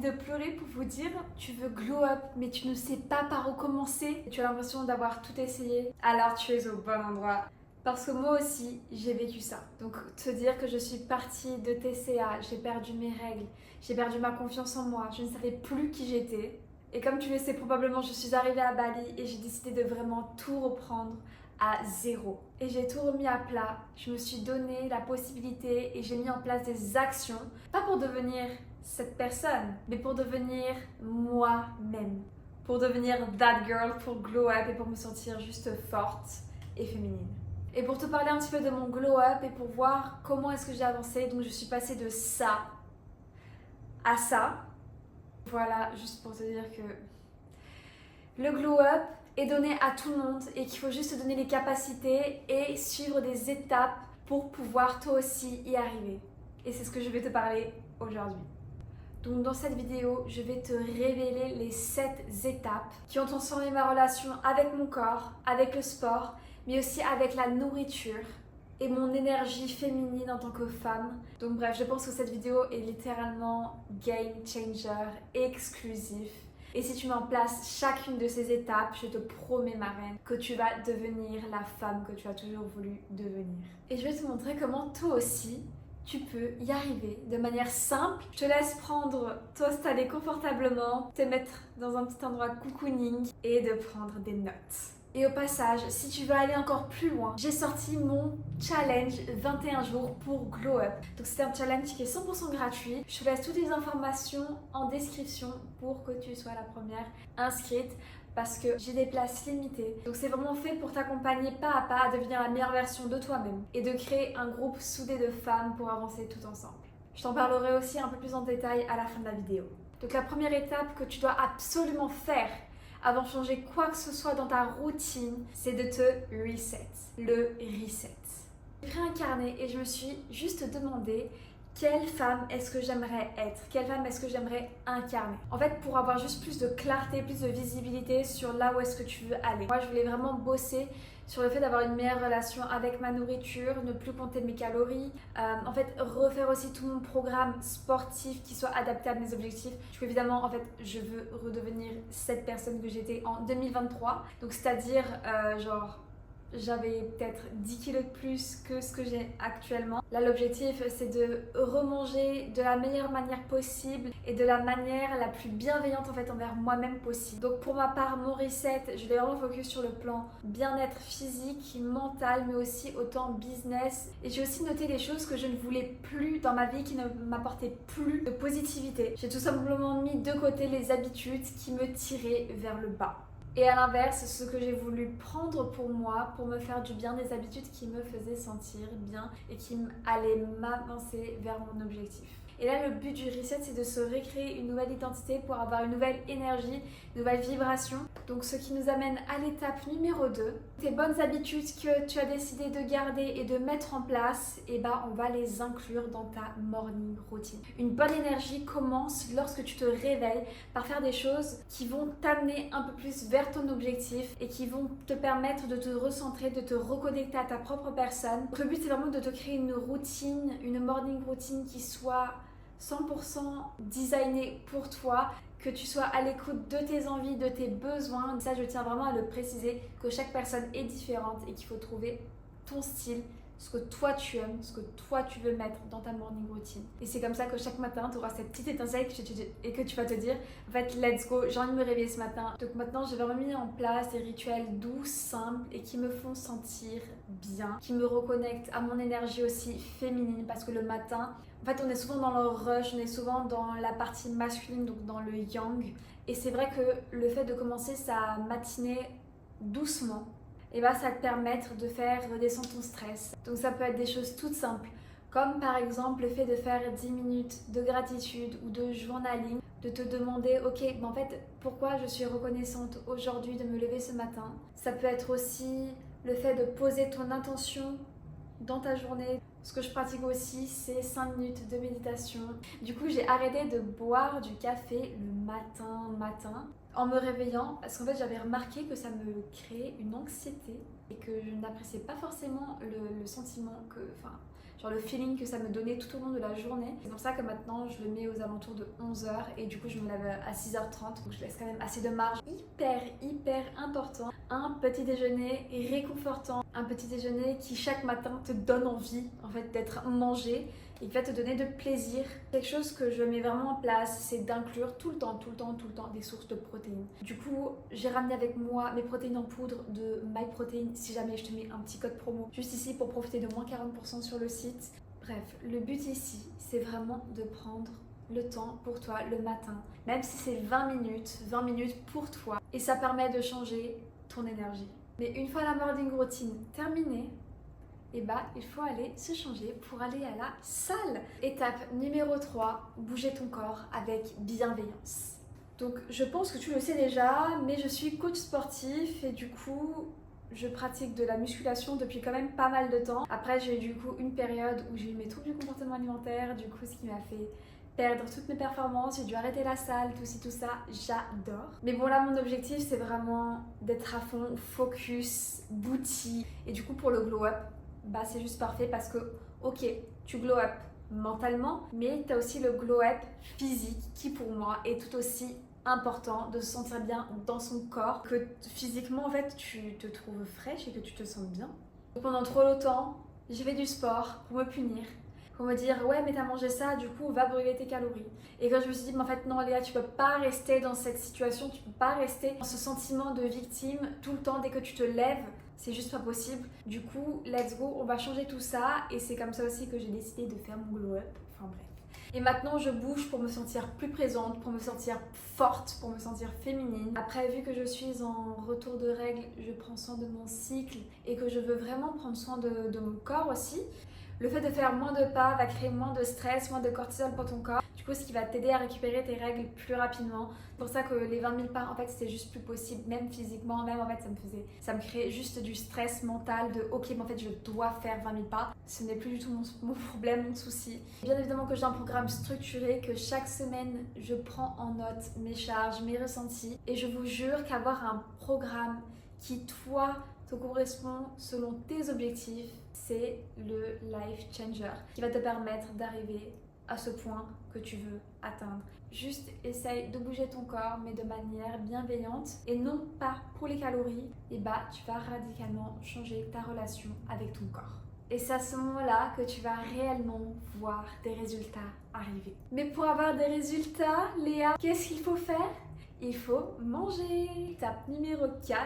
de pleurer pour vous dire, tu veux glow up, mais tu ne sais pas par où commencer. Tu as l'impression d'avoir tout essayé, alors tu es au bon endroit. Parce que moi aussi, j'ai vécu ça. Donc, te dire que je suis partie de TCA, j'ai perdu mes règles, j'ai perdu ma confiance en moi, je ne savais plus qui j'étais. Et comme tu le sais probablement, je suis arrivée à Bali et j'ai décidé de vraiment tout reprendre à zéro. Et j'ai tout remis à plat. Je me suis donné la possibilité et j'ai mis en place des actions, pas pour devenir cette personne, mais pour devenir moi-même. Pour devenir that girl, pour glow up et pour me sentir juste forte et féminine. Et pour te parler un petit peu de mon glow up et pour voir comment est-ce que j'ai avancé, donc je suis passée de ça à ça. Voilà, juste pour te dire que le glow up est donné à tout le monde et qu'il faut juste se donner les capacités et suivre des étapes pour pouvoir toi aussi y arriver. Et c'est ce que je vais te parler aujourd'hui. Donc dans cette vidéo, je vais te révéler les 7 étapes qui ont transformé ma relation avec mon corps, avec le sport, mais aussi avec la nourriture et mon énergie féminine en tant que femme. Donc bref, je pense que cette vidéo est littéralement game changer, exclusif. Et si tu mets en place chacune de ces étapes, je te promets, ma reine, que tu vas devenir la femme que tu as toujours voulu devenir. Et je vais te montrer comment toi aussi, tu peux y arriver de manière simple. Je te laisse prendre, t'installer confortablement, te mettre dans un petit endroit cocooning et de prendre des notes. Et au passage, si tu veux aller encore plus loin, j'ai sorti mon challenge 21 jours pour Glow Up. Donc c'est un challenge qui est 100% gratuit. Je te laisse toutes les informations en description pour que tu sois la première inscrite parce que j'ai des places limitées. Donc c'est vraiment fait pour t'accompagner pas à pas à devenir la meilleure version de toi-même et de créer un groupe soudé de femmes pour avancer tout ensemble. Je t'en parlerai aussi un peu plus en détail à la fin de la vidéo. Donc la première étape que tu dois absolument faire avant de changer quoi que ce soit dans ta routine, c'est de te reset. Le reset. J'ai pris un carnet et je me suis juste demandé quelle femme est-ce que j'aimerais être? Quelle femme est-ce que j'aimerais incarner? En fait, pour avoir juste plus de clarté, plus de visibilité sur là où est-ce que tu veux aller. Moi, je voulais vraiment bosser sur le fait d'avoir une meilleure relation avec ma nourriture, ne plus compter mes calories, en fait refaire aussi tout mon programme sportif qui soit adapté à mes objectifs. Parce qu'évidemment, en fait, je veux redevenir cette personne que j'étais en 2023, donc c'est-à-dire j'avais peut-être 10 kilos de plus que ce que j'ai actuellement. Là, l'objectif, c'est de remanger de la meilleure manière possible et de la manière la plus bienveillante en fait envers moi-même possible. Donc pour ma part, mon reset, je vais vraiment focus sur le plan bien-être physique, mental, mais aussi autant business. Et j'ai aussi noté les choses que je ne voulais plus dans ma vie, qui ne m'apportaient plus de positivité. J'ai tout simplement mis de côté les habitudes qui me tiraient vers le bas. Et à l'inverse, ce que j'ai voulu prendre pour moi, pour me faire du bien, des habitudes qui me faisaient sentir bien et qui allaient m'avancer vers mon objectif. Et là, le but du reset, c'est de se recréer une nouvelle identité pour avoir une nouvelle énergie, une nouvelle vibration. Donc, ce qui nous amène à l'étape numéro 2. Tes bonnes habitudes que tu as décidé de garder et de mettre en place, et on va les inclure dans ta morning routine. Une bonne énergie commence lorsque tu te réveilles par faire des choses qui vont t'amener un peu plus vers ton objectif et qui vont te permettre de te recentrer, de te reconnecter à ta propre personne. Donc, le but, c'est vraiment de te créer une routine, une morning routine qui soit 100% designé pour toi, que tu sois à l'écoute de tes envies, de tes besoins. Ça, je tiens vraiment à le préciser, que chaque personne est différente et qu'il faut trouver ton style, ce que toi tu aimes, ce que toi tu veux mettre dans ta morning routine. Et c'est comme ça que chaque matin, tu auras cette petite étincelle et que tu vas te dire, en fait, let's go, j'ai envie de me réveiller ce matin. Donc maintenant, j'ai vraiment mis en place des rituels doux, simples et qui me font sentir bien, qui me reconnectent à mon énergie aussi féminine, parce que le matin, en fait, on est souvent dans le rush, on est souvent dans la partie masculine, donc dans le yang. Et c'est vrai que le fait de commencer sa matinée doucement, et ça va te permettre de faire redescendre ton stress. Donc ça peut être des choses toutes simples, comme par exemple le fait de faire 10 minutes de gratitude ou de journaling, de te demander, ok, en fait, pourquoi je suis reconnaissante aujourd'hui de me lever ce matin. Ça peut être aussi le fait de poser ton intention dans ta journée. Ce que je pratique aussi, c'est 5 minutes de méditation. Du coup, j'ai arrêté de boire du café le matin en me réveillant, parce qu'en fait, j'avais remarqué que ça me créait une anxiété et que je n'appréciais pas forcément le sentiment que... genre le feeling que ça me donnait tout au long de la journée. C'est pour ça que maintenant je le mets aux alentours de 11h et du coup je me lève à 6h30, donc je laisse quand même assez de marge. Hyper important, un petit déjeuner réconfortant, un petit déjeuner qui chaque matin te donne envie en fait d'être mangé et qui va te donner de plaisir. Quelque chose que je mets vraiment en place, c'est d'inclure tout le temps des sources de protéines. Du coup, j'ai ramené avec moi mes protéines en poudre de MyProtein. Si jamais je te mets un petit code promo juste ici pour profiter de moins 40% sur le site. Bref, le but ici, c'est vraiment de prendre le temps pour toi le matin, même si c'est 20 minutes pour toi, et ça permet de changer ton énergie. Mais une fois la morning routine terminée, et bah il faut aller se changer pour aller à la salle. Étape numéro 3, bouger ton corps avec bienveillance. Donc je pense que tu le sais déjà, mais je suis coach sportif et du coup je pratique de la musculation depuis quand même pas mal de temps. Après j'ai eu du coup une période où j'ai eu mes troubles du comportement alimentaire, du coup ce qui m'a fait perdre toutes mes performances, j'ai dû arrêter la salle, tout ci, tout ça, j'adore. Mais bon là mon objectif c'est vraiment d'être à fond, focus, booty. Et du coup pour le glow up, bah c'est juste parfait parce que ok, tu glow up mentalement, mais tu as aussi le glow up physique qui pour moi est tout aussi important, de se sentir bien dans son corps, que physiquement en fait tu te trouves fraîche et que tu te sens bien. Pendant trop longtemps, j'ai fait du sport pour me punir, pour me dire ouais mais t'as mangé ça, du coup va brûler tes calories. Et quand je me suis dit mais en fait non Léa, tu peux pas rester dans cette situation, tu peux pas rester dans ce sentiment de victime tout le temps dès que tu te lèves, c'est juste pas possible. Du coup let's go, on va changer tout ça et c'est comme ça aussi que j'ai décidé de faire mon glow up, enfin bref. Et maintenant je bouge pour me sentir plus présente, pour me sentir forte, pour me sentir féminine. Après vu que je suis en retour de règles, je prends soin de mon cycle et que je veux vraiment prendre soin de mon corps aussi. Le fait de faire moins de pas va créer moins de stress, moins de cortisol pour ton corps. Du coup, ce qui va t'aider à récupérer tes règles plus rapidement. C'est pour ça que les 20 000 pas, en fait, c'était juste plus possible, même physiquement, même en fait, ça me créait juste du stress mental de ok, mais en fait, je dois faire 20 000 pas. Ce n'est plus du tout mon problème, mon souci. Bien évidemment que j'ai un programme structuré, que chaque semaine, je prends en note mes charges, mes ressentis. Et je vous jure qu'avoir un programme qui, toi, te correspond selon tes objectifs, c'est le life changer qui va te permettre d'arriver à ce point que tu veux atteindre. Juste essaye de bouger ton corps mais de manière bienveillante et non pas pour les calories, et bah tu vas radicalement changer ta relation avec ton corps. Et c'est à ce moment-là que tu vas réellement voir des résultats arriver. Mais pour avoir des résultats, Léa, qu'est-ce qu'il faut faire? Il faut manger. Étape numéro 4,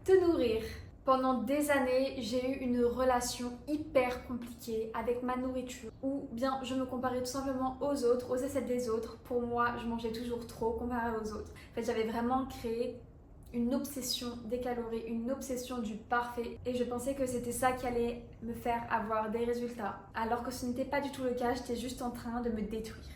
te nourrir. Pendant des années, j'ai eu une relation hyper compliquée avec ma nourriture, où bien je me comparais tout simplement aux autres, aux assiettes des autres. Pour moi, je mangeais toujours trop comparé aux autres. En fait, j'avais vraiment créé une obsession des calories, une obsession du parfait, et je pensais que c'était ça qui allait me faire avoir des résultats, alors que ce n'était pas du tout le cas. J'étais juste en train de me détruire.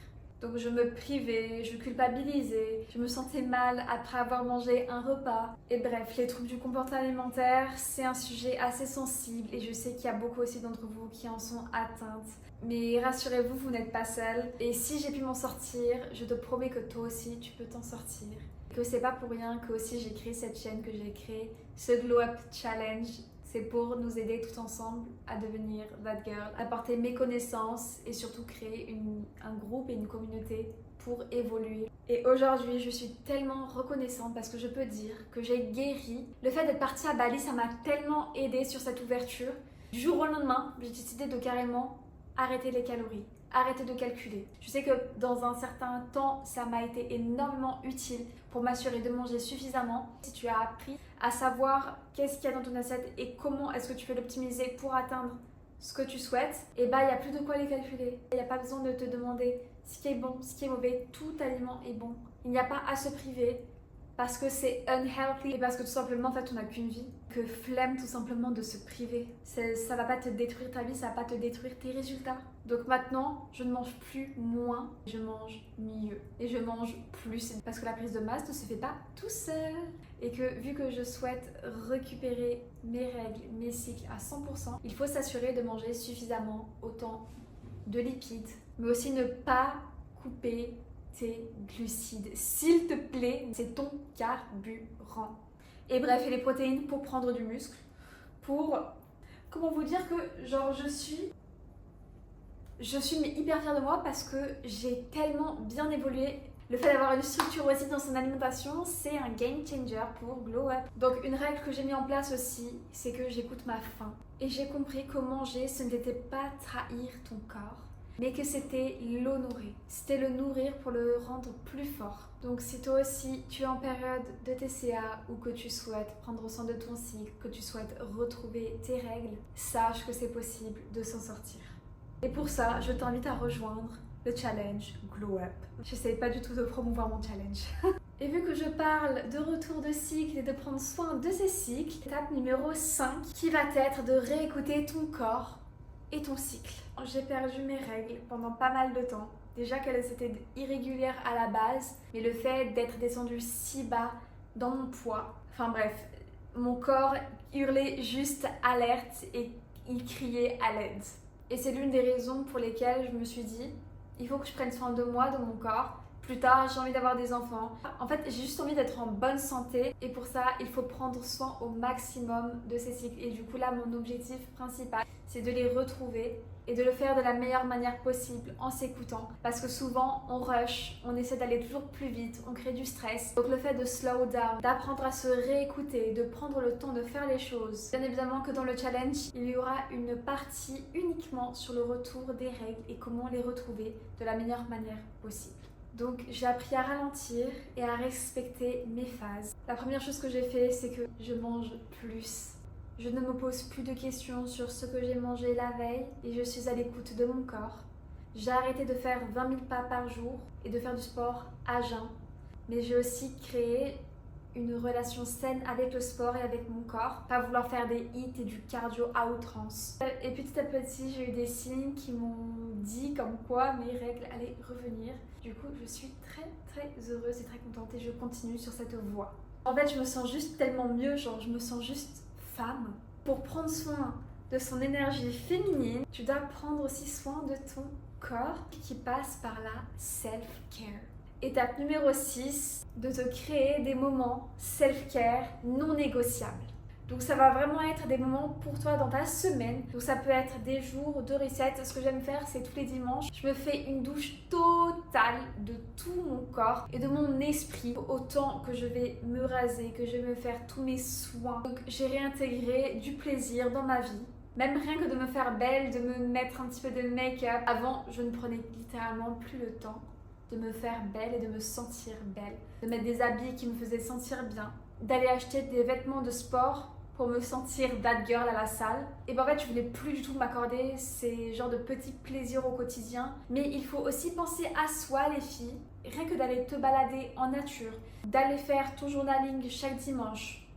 Donc je me privais, je culpabilisais, je me sentais mal après avoir mangé un repas. Et bref, les troubles du comportement alimentaire, c'est un sujet assez sensible et je sais qu'il y a beaucoup aussi d'entre vous qui en sont atteintes. Mais rassurez-vous, vous n'êtes pas seul. Et si j'ai pu m'en sortir, je te promets que toi aussi tu peux t'en sortir. Que c'est pas pour rien que aussi j'ai créé cette chaîne, que j'ai créé ce Glow Up Challenge. C'est pour nous aider tout ensemble à devenir that girl, apporter mes connaissances et surtout créer un groupe et une communauté pour évoluer. Et aujourd'hui, je suis tellement reconnaissante parce que je peux dire que j'ai guéri. Le fait d'être partie à Bali, ça m'a tellement aidée sur cette ouverture. Du jour au lendemain, j'ai décidé de carrément arrêter les calories, arrêter de calculer. Je sais que dans un certain temps, ça m'a été énormément utile pour m'assurer de manger suffisamment. Si tu as appris à savoir qu'est-ce qu'il y a dans ton assiette et comment est-ce que tu peux l'optimiser pour atteindre ce que tu souhaites, et bah il n'y a plus de quoi les calculer. Il n'y a pas besoin de te demander ce qui est bon, ce qui est mauvais. Tout aliment est bon. Il n'y a pas à se priver parce que c'est unhealthy et parce que tout simplement en fait on n'a qu'une vie, que flemme tout simplement de se priver. Ça va pas te détruire ta vie, ça va pas te détruire tes résultats. Donc maintenant je ne mange plus moins, je mange mieux et je mange plus parce que la prise de masse ne se fait pas tout seul. Et que vu que je souhaite récupérer mes règles, mes cycles à 100%, il faut s'assurer de manger suffisamment autant de lipides, mais aussi ne pas couper tes glucides. S'il te plaît, c'est ton carburant. Et bref, et les protéines pour prendre du muscle, pour... Comment vous dire que genre je suis Je suis hyper fière de moi parce que j'ai tellement bien évolué. Le fait d'avoir une structure aussi dans son alimentation, c'est un game changer pour Glow Up. Donc une règle que j'ai mis en place aussi, c'est que j'écoute ma faim. Et j'ai compris que manger, ce n'était pas trahir ton corps, mais que c'était l'honorer. C'était le nourrir pour le rendre plus fort. Donc si toi aussi tu es en période de TCA ou que tu souhaites prendre soin de ton cycle, que tu souhaites retrouver tes règles, sache que c'est possible de s'en sortir. Et pour ça, je t'invite à rejoindre le challenge Glow Up. J'essaie pas du tout de promouvoir mon challenge. Et vu que je parle de retour de cycle et de prendre soin de ces cycles, étape numéro 5 qui va être de réécouter ton corps et ton cycle. J'ai perdu mes règles pendant pas mal de temps. Déjà qu'elles étaient irrégulières à la base, mais le fait d'être descendue si bas dans mon poids, enfin bref, mon corps hurlait juste alerte et il criait à l'aide. Et c'est l'une des raisons pour lesquelles je me suis dit, il faut que je prenne soin de moi, de mon corps. Plus tard, j'ai envie d'avoir des enfants. En fait, j'ai juste envie d'être en bonne santé. Et pour ça, il faut prendre soin au maximum de ces cycles. Et du coup, là, mon objectif principal, c'est de les retrouver et de le faire de la meilleure manière possible en s'écoutant. Parce que souvent, on rush, on essaie d'aller toujours plus vite, on crée du stress. Donc le fait de slow down, d'apprendre à se réécouter, de prendre le temps de faire les choses. Bien évidemment que dans le challenge, il y aura une partie uniquement sur le retour des règles et comment les retrouver de la meilleure manière possible. Donc j'ai appris à ralentir et à respecter mes phases. La première chose que j'ai fait, c'est que je mange plus. Je ne me pose plus de questions sur ce que j'ai mangé la veille et je suis à l'écoute de mon corps. J'ai arrêté de faire 20 000 pas par jour et de faire du sport à jeun. Mais j'ai aussi créé une relation saine avec le sport et avec mon corps. Pas vouloir faire des hits et du cardio à outrance. Et petit à petit, j'ai eu des signes qui m'ont dit comme quoi mes règles allaient revenir. Du coup, je suis très heureuse et très contente et je continue sur cette voie. En fait, je me sens juste tellement mieux, genre je me sens juste femme. Pour prendre soin de son énergie féminine, tu dois prendre aussi soin de ton corps qui passe par la self-care. Étape numéro 6, de te créer des moments self-care non négociables. Donc ça va vraiment être des moments pour toi dans ta semaine. Donc ça peut être des jours de reset. Ce que j'aime faire, c'est tous les dimanches, je me fais une douche totale de tout mon corps et de mon esprit. Autant que je vais me raser, que je vais me faire tous mes soins. Donc j'ai réintégré du plaisir dans ma vie. Même rien que de me faire belle, de me mettre un petit peu de make-up. Avant, je ne prenais littéralement plus le temps de me faire belle et de me sentir belle. De mettre des habits qui me faisaient sentir bien. D'aller acheter des vêtements de sport pour me sentir that girl à la salle. Et ben en fait, je voulais plus du tout m'accorder ces genres de petits plaisirs au quotidien. Mais il faut aussi penser à soi, les filles. Rien que d'aller te balader en nature, d'aller faire ton journaling chaque dimanche,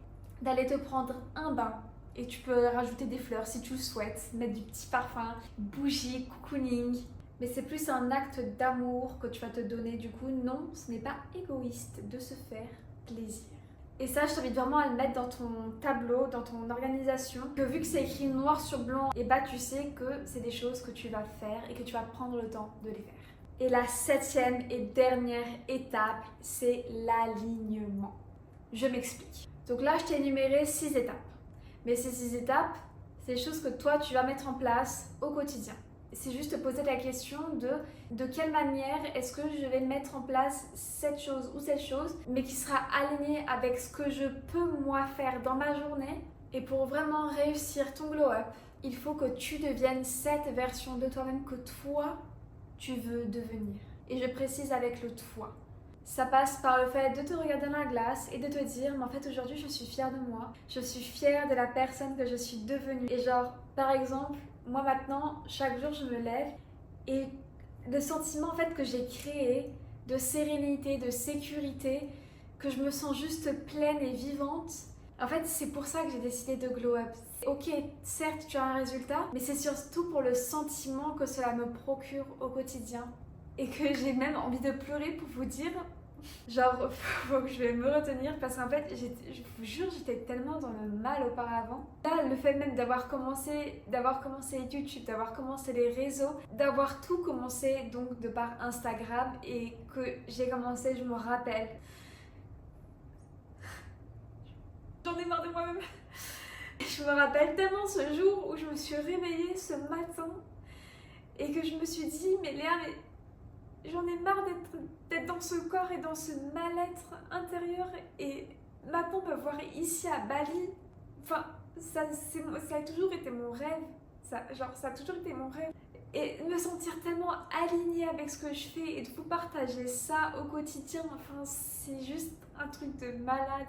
d'aller te prendre un bain. Et tu peux rajouter des fleurs si tu le souhaites, mettre du petit parfum, bougie, cocooning. Mais c'est plus un acte d'amour que tu vas te donner. Du coup, non, ce n'est pas égoïste de se faire plaisir. Et ça, je t'invite vraiment à le mettre dans ton tableau, dans ton organisation. Que vu que c'est écrit noir sur blanc, et bah tu sais que c'est des choses que tu vas faire et que tu vas prendre le temps de les faire. Et la 7e et dernière étape, c'est l'alignement. Je m'explique. Donc là, je t'ai énuméré 6 étapes. Mais ces 6 étapes, c'est des choses que toi, tu vas mettre en place au quotidien. C'est juste te poser la question de quelle manière est-ce que je vais mettre en place cette chose ou cette chose, mais qui sera alignée avec ce que je peux moi faire dans ma journée. Et pour vraiment réussir ton glow up, il faut que tu deviennes cette version de toi-même que toi, tu veux devenir. Et je précise avec le toi. Ça passe par le fait de te regarder dans la glace et de te dire, mais en fait aujourd'hui je suis fière de moi, je suis fière de la personne que je suis devenue. Et genre, par exemple, moi maintenant, chaque jour je me lève et le sentiment en fait que j'ai créé de sérénité, de sécurité, que je me sens juste pleine et vivante, en fait c'est pour ça que j'ai décidé de glow up. Ok, certes tu as un résultat, mais c'est surtout pour le sentiment que cela me procure au quotidien. Et que j'ai même envie de pleurer pour vous dire, genre, faut que je vais me retenir parce qu'en fait, je vous jure, j'étais tellement dans le mal auparavant. Là, le fait même d'avoir commencé YouTube, d'avoir commencé les réseaux, d'avoir tout commencé donc de par Instagram et que j'ai commencé, je me rappelle. J'en ai marre de moi-même. Je me rappelle tellement ce jour où je me suis réveillée ce matin Et que je me suis dit, mais Léa, mais j'en ai marre d'être dans ce corps et dans ce mal-être intérieur. Et maintenant, me voir ici à Bali, enfin, ça a toujours été mon rêve. Ça a toujours été mon rêve. Et me sentir tellement alignée avec ce que je fais et de vous partager ça au quotidien, enfin, c'est juste un truc de malade.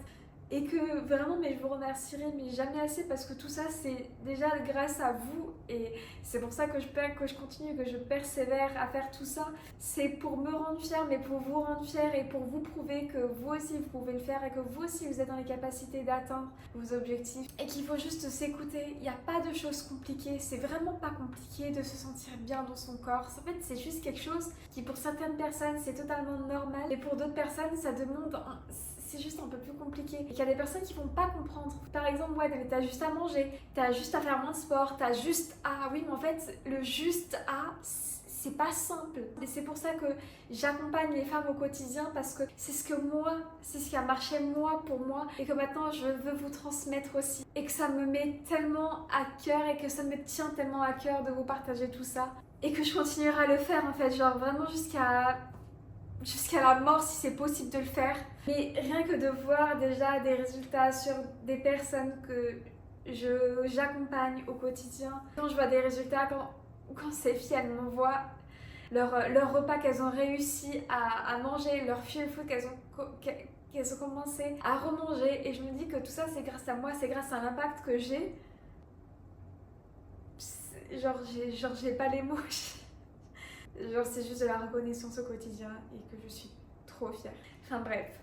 Et que vraiment, mais je vous remercierai mais jamais assez parce que tout ça, c'est déjà grâce à vous. Et c'est pour ça que je continue, que je persévère à faire tout ça. C'est pour me rendre fière, mais pour vous rendre fière et pour vous prouver que vous aussi, vous pouvez le faire et que vous aussi, vous êtes dans les capacités d'atteindre vos objectifs. Et qu'il faut juste s'écouter. Il n'y a pas de choses compliquées. C'est vraiment pas compliqué de se sentir bien dans son corps. En fait, c'est juste quelque chose qui, pour certaines personnes, c'est totalement normal. Et pour d'autres personnes, ça demande... c'est juste un peu plus compliqué. Et qu'il y a des personnes qui vont pas comprendre. Par exemple, ouais, t'as juste à manger, t'as juste à faire moins de sport, t'as juste à... Oui, mais en fait, le juste à... c'est pas simple. Et c'est pour ça que j'accompagne les femmes au quotidien parce que c'est ce qui a marché moi pour moi et que maintenant je veux vous transmettre aussi. Et que ça me met tellement à cœur et que ça me tient tellement à cœur de vous partager tout ça. Et que je continuerai à le faire en fait, genre vraiment jusqu'à la mort si c'est possible de le faire. Mais rien que de voir déjà des résultats sur des personnes que j'accompagne au quotidien, quand je vois des résultats, quand ces filles elles m'envoient leur repas qu'elles ont réussi à manger, leur feel food qu'elles ont commencé à remanger, et je me dis que tout ça c'est grâce à moi, c'est grâce à l'impact que j'ai. Genre j'ai pas les mots. Genre c'est juste de la reconnaissance au quotidien et que je suis trop fière. Enfin bref,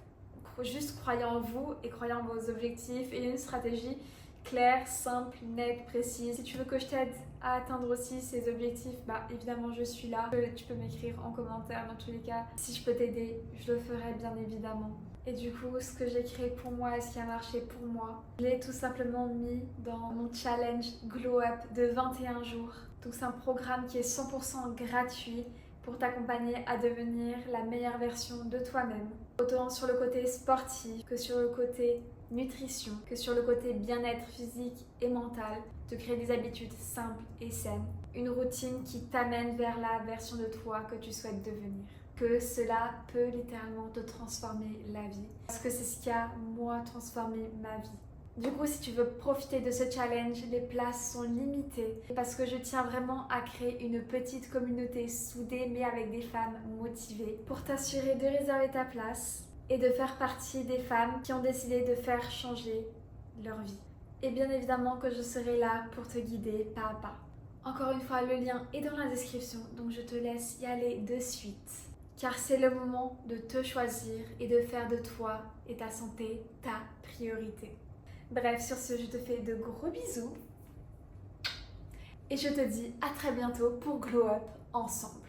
juste croyez en vous et croyez en vos objectifs et une stratégie claire, simple, nette, précise. Si tu veux que je t'aide à atteindre aussi ces objectifs, bah évidemment je suis là. Tu peux m'écrire en commentaire dans tous les cas. Si je peux t'aider, je le ferai bien évidemment. Et du coup, ce que j'ai créé pour moi et ce qui a marché pour moi, je l'ai tout simplement mis dans mon challenge Glow Up de 21 jours. Donc c'est un programme qui est 100% gratuit pour t'accompagner à devenir la meilleure version de toi-même. Autant sur le côté sportif que sur le côté nutrition, que sur le côté bien-être physique et mental, te créer des habitudes simples et saines. Une routine qui t'amène vers la version de toi que tu souhaites devenir. Que cela peut littéralement te transformer la vie. Parce que c'est ce qui a, moi, transformé ma vie. Du coup, si tu veux profiter de ce challenge, les places sont limitées parce que je tiens vraiment à créer une petite communauté soudée mais avec des femmes motivées pour t'assurer de réserver ta place et de faire partie des femmes qui ont décidé de faire changer leur vie. Et bien évidemment que je serai là pour te guider pas à pas. Encore une fois, le lien est dans la description, donc je te laisse y aller de suite. Car c'est le moment de te choisir et de faire de toi et ta santé ta priorité. Bref, sur ce, je te fais de gros bisous et je te dis à très bientôt pour Glow Up ensemble.